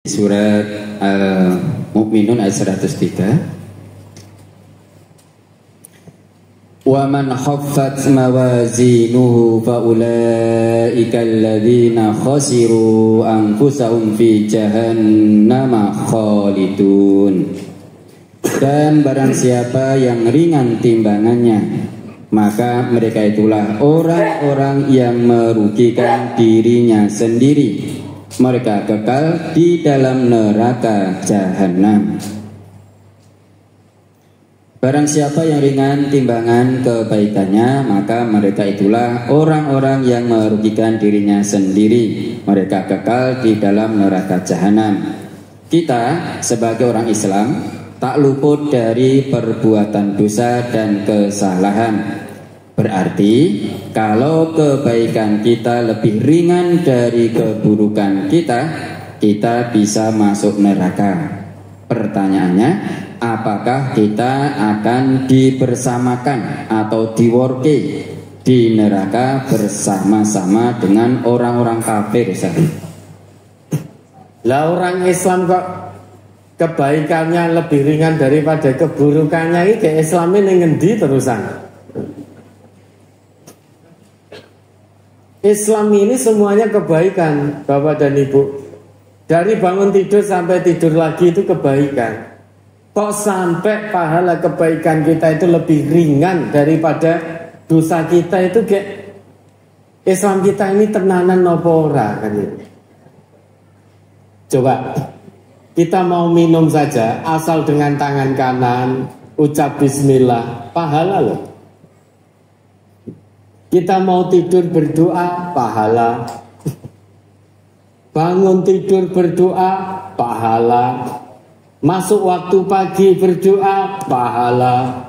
Surat Al-Mu'minun ayat 103. Wa man khaffat mawazinuhu fa ulaika alladzina khasiru anfusahum fi jahannama khalidun. Dan barang siapa yang ringan timbangannya, maka mereka itulah orang-orang yang merugikan dirinya sendiri. Mereka kekal di dalam neraka jahanam. Barang siapa yang ringan timbangan kebaikannya, maka mereka itulah orang-orang yang merugikan dirinya sendiri. Mereka kekal di dalam neraka jahanam. Kita sebagai orang Islam tak luput dari perbuatan dosa dan kesalahan. Berarti kalau kebaikan kita lebih ringan dari keburukan kita bisa masuk neraka. Pertanyaannya, apakah kita akan dibersamakan atau diworki di neraka bersama-sama dengan orang-orang kafir? Lah orang Islam kok kebaikannya lebih ringan daripada keburukannya, ini Islam ini ngendi terusan? Islam ini semuanya kebaikan, Bapak dan Ibu. Dari bangun tidur sampai tidur lagi itu kebaikan. Kok sampai pahala kebaikan kita itu lebih ringan daripada dosa kita itu, kayak Islam kita ini tenanan nopo ora kan itu. Coba kita mau minum saja, asal dengan tangan kanan ucap bismillah, pahala loh. Kita mau tidur berdoa, pahala. Bangun tidur berdoa, pahala. Masuk waktu pagi berdoa, pahala.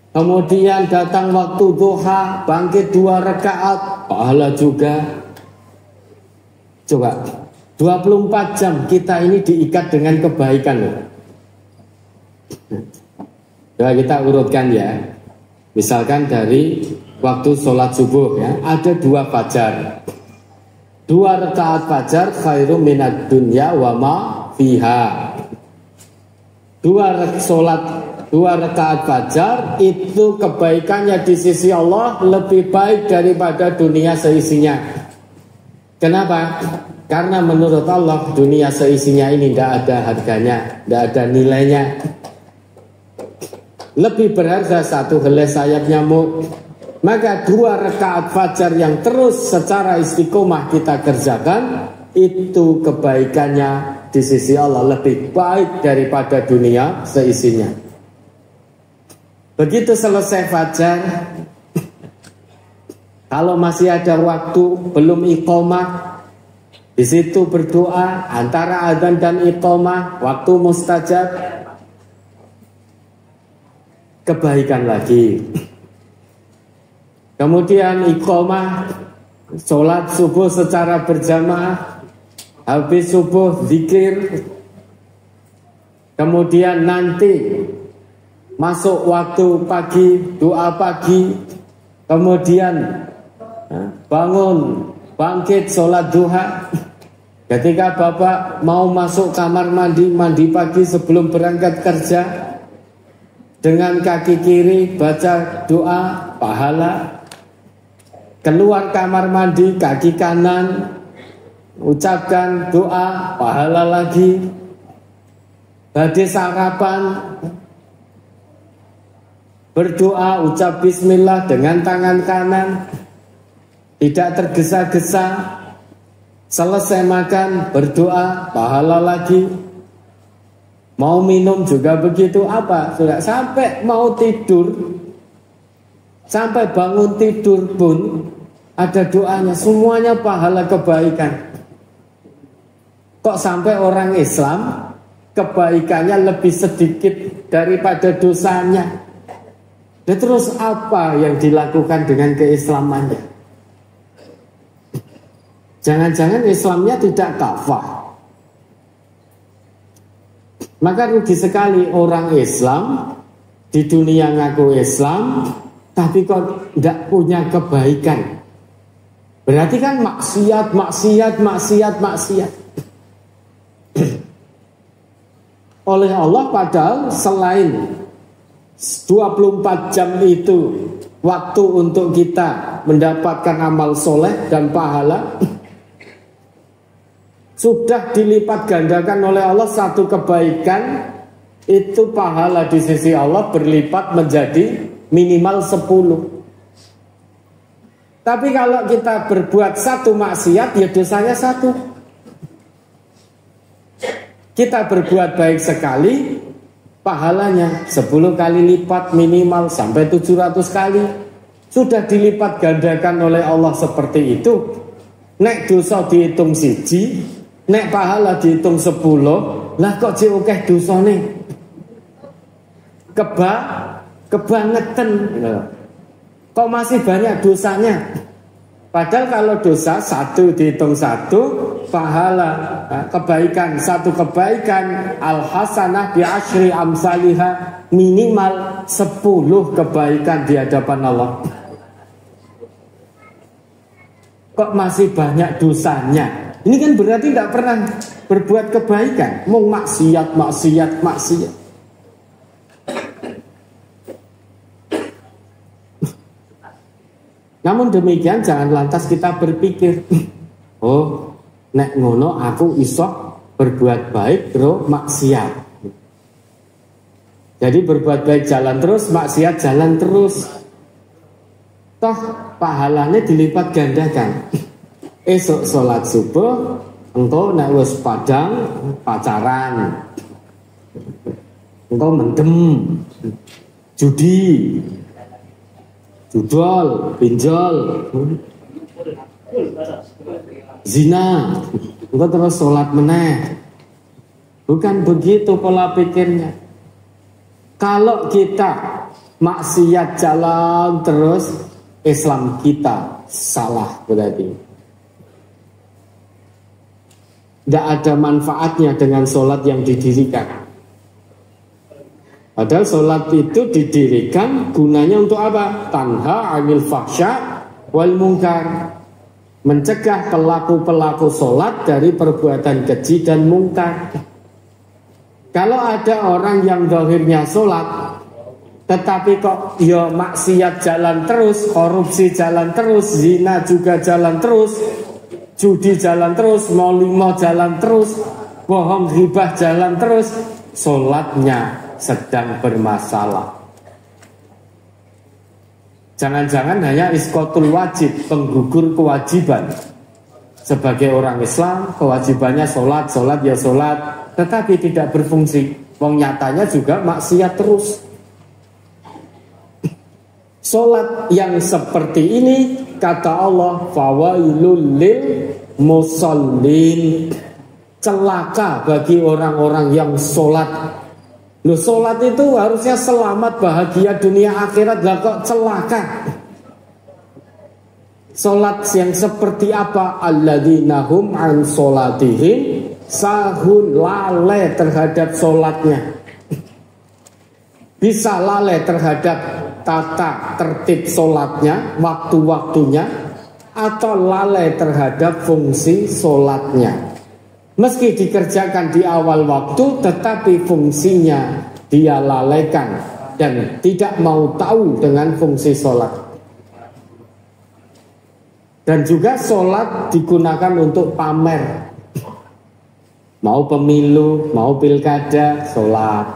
Kemudian datang waktu duha, bangkit 2 rakaat, pahala juga. Coba 24 jam kita ini diikat dengan kebaikan loh. Coba kita urutkan ya. Misalkan dari waktu sholat subuh ya, ada 2 fajar. 2 rakaat fajar khairum minad dunya wa ma fiha. 2 rakaat fajar itu kebaikannya di sisi Allah lebih baik daripada dunia seisinya. Kenapa? Karena menurut Allah dunia seisinya ini tidak ada harganya, tidak ada nilainya. Lebih berharga 1 helai sayap nyamuk. Maka 2 rakaat fajar yang terus secara istiqomah kita kerjakan, itu kebaikannya di sisi Allah lebih baik daripada dunia seisinya. Begitu selesai fajar, kalau masih ada waktu belum iqomah, di situ berdoa antara adzan dan iqomah, waktu mustajab, kebaikan lagi. Kemudian iqomah, sholat subuh secara berjamaah, habis subuh zikir. Kemudian nanti masuk waktu pagi, doa pagi. Kemudian bangun, bangkit, sholat duha. Ketika Bapak mau masuk kamar mandi, mandi pagi sebelum berangkat kerja, dengan kaki kiri baca doa, pahala. Keluar kamar mandi, kaki kanan ucapkan doa, pahala lagi. Badai sarapan, berdoa, ucap bismillah dengan tangan kanan, tidak tergesa-gesa. Selesai makan, berdoa, pahala lagi. Mau minum juga begitu. Apa? Sudah sampai mau tidur, sampai bangun tidur pun ada doanya, semuanya pahala kebaikan. Kok sampai orang Islam kebaikannya lebih sedikit daripada dosanya? Dan terus apa yang dilakukan dengan keislamannya? Jangan-jangan Islamnya tidak kafah. Maka rugi sekali orang Islam di dunia ngaku Islam, tapi kok tidak punya kebaikan. Berarti kan maksiat. oleh Allah, padahal selain 24 jam itu waktu untuk kita mendapatkan amal soleh dan pahala, sudah dilipat gandakan oleh Allah. Satu kebaikan itu pahala di sisi Allah berlipat menjadi minimal 10. Tapi kalau kita berbuat satu maksiat, ya dosanya satu. Kita berbuat baik sekali, pahalanya 10 kali lipat minimal sampai 700 kali. Sudah dilipat gandakan oleh Allah seperti itu. Nek dosa dihitung siji, nek pahala dihitung 10. Lah kok diokeh dosane? Kebangetan. Kok masih banyak dosanya? Padahal kalau dosa satu dihitung satu, pahala kebaikan satu kebaikan al-hasanah bi asyri amsalihah, minimal 10 kebaikan di hadapan Allah. Kok masih banyak dosanya? Ini kan berarti tidak pernah berbuat kebaikan, mau maksiat. Namun demikian jangan lantas kita berpikir, oh nek ngono aku iso berbuat baik terus maksiat. Jadi berbuat baik jalan terus, maksiat jalan terus. Toh pahalanya dilipat gandakan. Esok sholat subuh, engkau nek wis padang pacaran, engkau mendem, judi, judol, pinjol, zina, engkau terus sholat meneh. Bukan begitu pola pikirnya. Kalau kita maksiat jalan terus, Islam kita salah berarti. Tidak ada manfaatnya dengan sholat yang didirikan. Padahal sholat itu didirikan gunanya untuk apa? Tanha 'anil fahsya wal munkar, mencegah pelaku-pelaku sholat dari perbuatan keji dan mungkar. Kalau ada orang yang zahirnya sholat, tetapi kok ya maksiat jalan terus, korupsi jalan terus, zina juga jalan terus, judi jalan terus, molimo jalan terus, bohong ghibah jalan terus, sholatnya sedang bermasalah. Jangan-jangan hanya iskotul wajib, penggugur kewajiban. Sebagai orang Islam, kewajibannya sholat ya sholat, tetapi tidak berfungsi. Wong nyatanya juga maksiat terus. Sholat yang seperti ini, kata Allah, fawailul lil musallin, celaka bagi orang-orang yang sholat. Loh, sholat itu harusnya selamat, bahagia dunia akhirat, lah kok celaka? Sholat yang seperti apa? Alladzina hum an sholatihim sahun, lalai terhadap sholatnya. Bisa lalai terhadap tata tertib sholatnya, waktu-waktunya, atau lalai terhadap fungsi sholatnya. Meski dikerjakan di awal waktu, tetapi fungsinya dia lalaikan dan tidak mau tahu dengan fungsi sholat. Dan juga sholat digunakan untuk pamer. Mau pemilu, mau pilkada, sholat.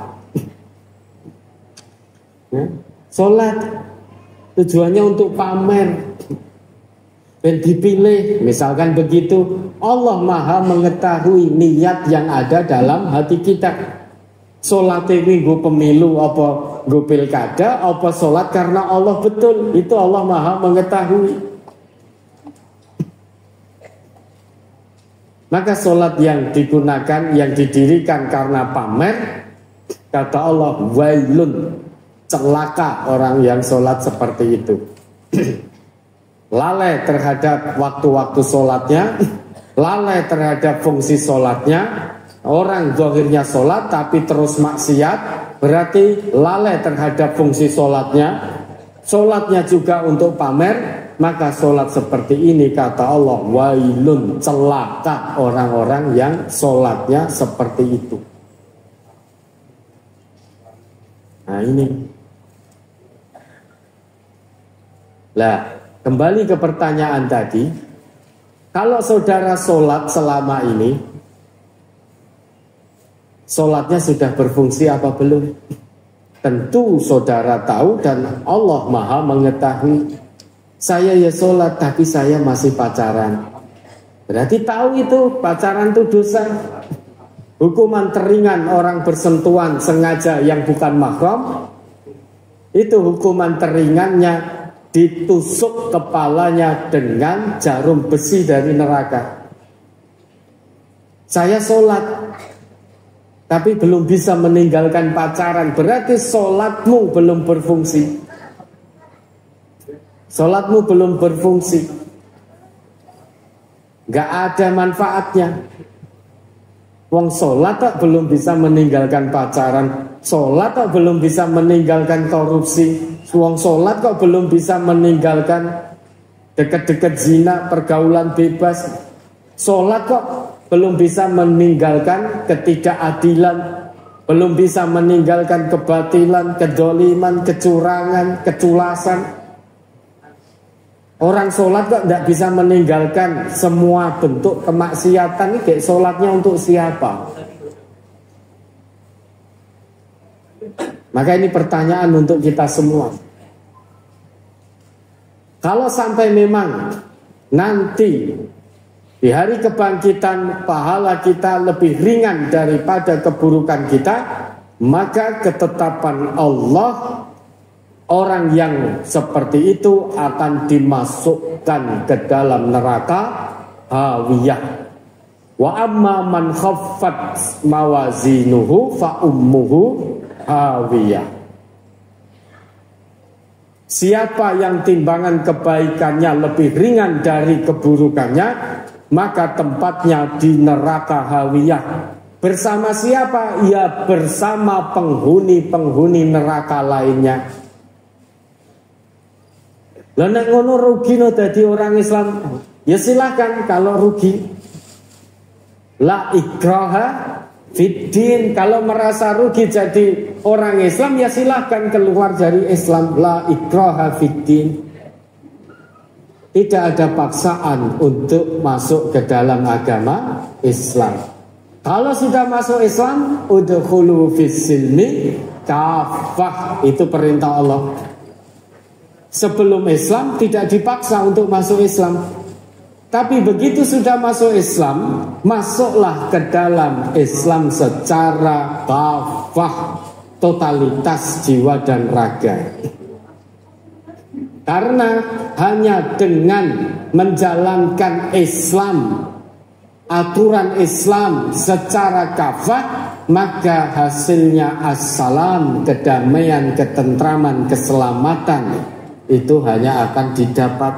Ya, sholat tujuannya untuk pamer dan dipilih, misalkan begitu. Allah Maha mengetahui niat yang ada dalam hati kita. Sholat ini gue pemilu, apa gue pilkada, apa sholat karena Allah, betul. Itu Allah Maha mengetahui. Maka sholat yang digunakan, yang didirikan karena pamer, kata Allah, wailun, celaka orang yang sholat seperti itu. Lalai terhadap waktu-waktu sholatnya, lalai terhadap fungsi sholatnya. Orang zahirnya sholat tapi terus maksiat, berarti lalai terhadap fungsi sholatnya. Sholatnya juga untuk pamer, maka sholat seperti ini, kata Allah, wailun, celaka orang-orang yang sholatnya seperti itu. Nah ini. Lah, kembali ke pertanyaan tadi. Kalau saudara sholat selama ini, sholatnya sudah berfungsi apa belum? Tentu saudara tahu dan Allah Maha mengetahui. Saya ya sholat tapi saya masih pacaran. Berarti tahu itu pacaran itu dosa. Hukuman teringan orang bersentuhan sengaja yang bukan mahram, itu hukuman teringannya ditusuk kepalanya dengan jarum besi dari neraka. Saya sholat tapi belum bisa meninggalkan pacaran, berarti sholatmu belum berfungsi. Sholatmu belum berfungsi, gak ada manfaatnya. Wong sholat tak belum bisa meninggalkan pacaran, sholat tak belum bisa meninggalkan korupsi, wong sholat kok belum bisa meninggalkan deket-deket zina, pergaulan bebas, sholat kok belum bisa meninggalkan ketidakadilan, belum bisa meninggalkan kebatilan, kedoliman, kecurangan, keculasan. Orang sholat kok tidak bisa meninggalkan semua bentuk kemaksiatan. Ini kayak sholatnya untuk siapa? Maka ini pertanyaan untuk kita semua. Kalau sampai memang nanti di hari kebangkitan pahala kita lebih ringan daripada keburukan kita, maka ketetapan Allah, orang yang seperti itu akan dimasukkan ke dalam neraka hawiyah. Wa amma man khaffat mawazinuhu fa ummuhu hawiyah. Siapa yang timbangan kebaikannya lebih ringan dari keburukannya, maka tempatnya di neraka hawiyah. Bersama siapa? Ya bersama penghuni-penghuni neraka lainnya. Lah nek ngono rugi no dadi orang Islam, ya silahkan kalau rugi. La ikraha fiddin, kalau merasa rugi jadi orang Islam ya silahkan keluar dari Islam. La ikraha fiddin. Tidak ada paksaan untuk masuk ke dalam agama Islam. Kalau sudah masuk Islam, udkhulu fis-silmi kafah, itu perintah Allah. Sebelum Islam tidak dipaksa untuk masuk Islam. Tapi begitu sudah masuk Islam, masuklah ke dalam Islam secara kafah, totalitas jiwa dan raga. Karena hanya dengan menjalankan Islam, aturan Islam secara kafah, maka hasilnya assalam, kedamaian, ketentraman, keselamatan, itu hanya akan didapat.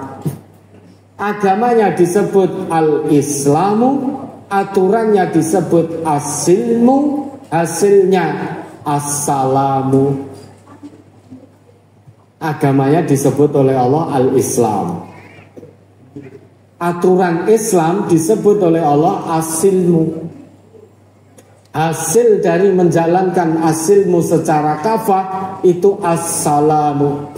Agamanya disebut al-Islamu, aturannya disebut as-silmu, hasilnya as-salamu. Agamanya disebut oleh Allah al-Islam, aturan Islam disebut oleh Allah as-silmu. Hasil dari menjalankan as-silmu secara kafah itu as-salamu,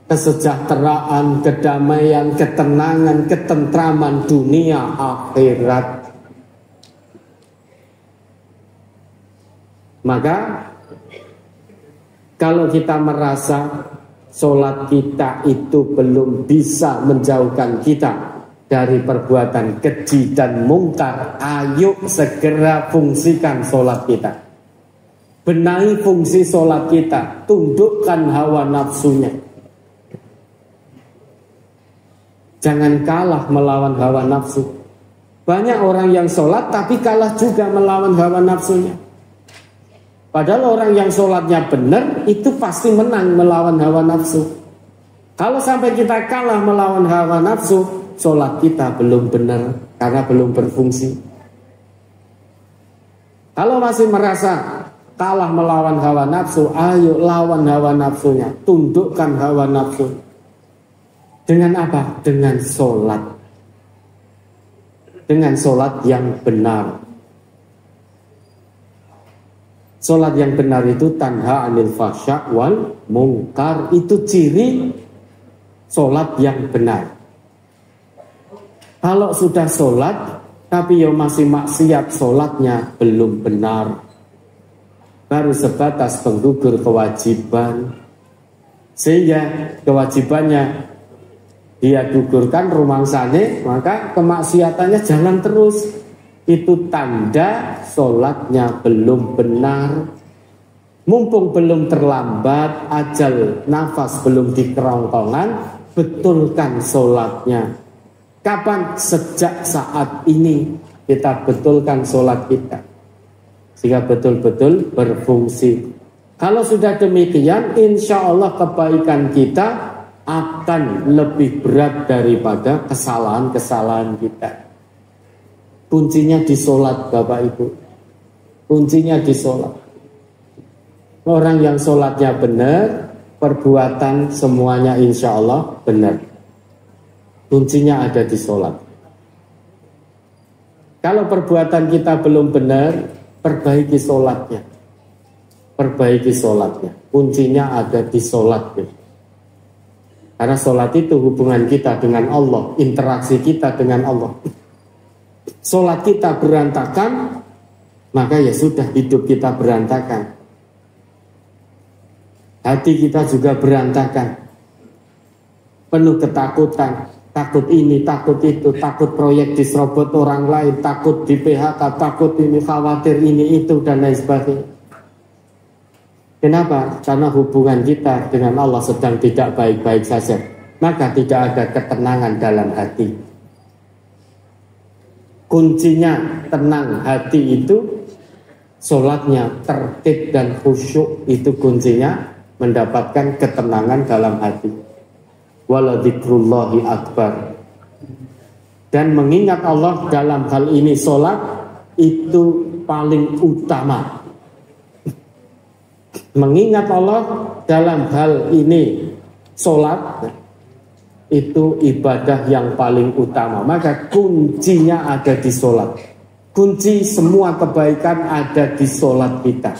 kesejahteraan, kedamaian, ketenangan, ketentraman dunia akhirat. Maka kalau kita merasa sholat kita itu belum bisa menjauhkan kita dari perbuatan keji dan mungkar, ayo segera fungsikan sholat kita. Benahi fungsi sholat kita, tundukkan hawa nafsunya. Jangan kalah melawan hawa nafsu. Banyak orang yang sholat tapi kalah juga melawan hawa nafsunya. Padahal orang yang sholatnya benar itu pasti menang melawan hawa nafsu. Kalau sampai kita kalah melawan hawa nafsu, sholat kita belum benar karena belum berfungsi. Kalau masih merasa kalah melawan hawa nafsu, ayo lawan hawa nafsunya, tundukkan hawa nafsu. Dengan apa? Dengan sholat. Dengan sholat yang benar. Sholat yang benar itu tanha anil fahsya wal mungkar. Itu ciri sholat yang benar. Kalau sudah sholat tapi yang masih maksiat, sholatnya belum benar, baru sebatas penggugur kewajiban. Sehingga kewajibannya dia gugurkan rumangsane, maka kemaksiatannya jalan terus. Itu tanda sholatnya belum benar. Mumpung belum terlambat, ajal nafas belum di kerongkongan, betulkan sholatnya. Kapan? Sejak saat ini kita betulkan sholat kita, sehingga betul-betul berfungsi. Kalau sudah demikian, insya Allah kebaikan kita akan lebih berat daripada kesalahan-kesalahan kita. Kuncinya di sholat, Bapak Ibu. Kuncinya di sholat. Orang yang sholatnya benar, perbuatan semuanya insya Allah benar. Kuncinya ada di sholat. Kalau perbuatan kita belum benar, perbaiki sholatnya. Perbaiki sholatnya. Kuncinya ada di sholat. Karena sholat itu hubungan kita dengan Allah, interaksi kita dengan Allah. Sholat kita berantakan, maka ya sudah, hidup kita berantakan. Hati kita juga berantakan, penuh ketakutan. Takut ini, takut itu, takut proyek diserobot orang lain, takut di PHK, takut ini, khawatir ini, itu, dan lain sebagainya. Kenapa? Karena hubungan kita dengan Allah sedang tidak baik-baik saja. Maka tidak ada ketenangan dalam hati. Kuncinya tenang hati itu, sholatnya tertib dan khusyuk, itu kuncinya mendapatkan ketenangan dalam hati. Waladzikrullahi akbar. Dan mengingat Allah dalam hal ini sholat itu paling utama. Mengingat Allah dalam hal ini sholat itu ibadah yang paling utama. Maka kuncinya ada di sholat. Kunci semua kebaikan ada di sholat kita.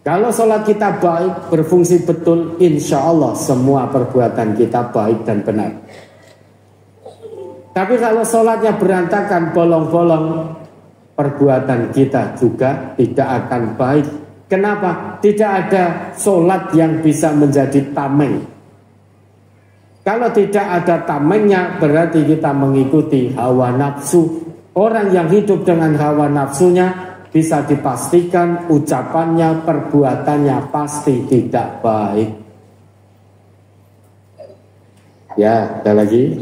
Kalau sholat kita baik, berfungsi betul, insya Allah semua perbuatan kita baik dan benar. Tapi kalau sholatnya berantakan, bolong-bolong, perbuatan kita juga tidak akan baik. Kenapa? Tidak ada sholat yang bisa menjadi tameng. Kalau tidak ada tamengnya, berarti kita mengikuti hawa nafsu. Orang yang hidup dengan hawa nafsunya, bisa dipastikan ucapannya, perbuatannya pasti tidak baik. Ya, ada lagi.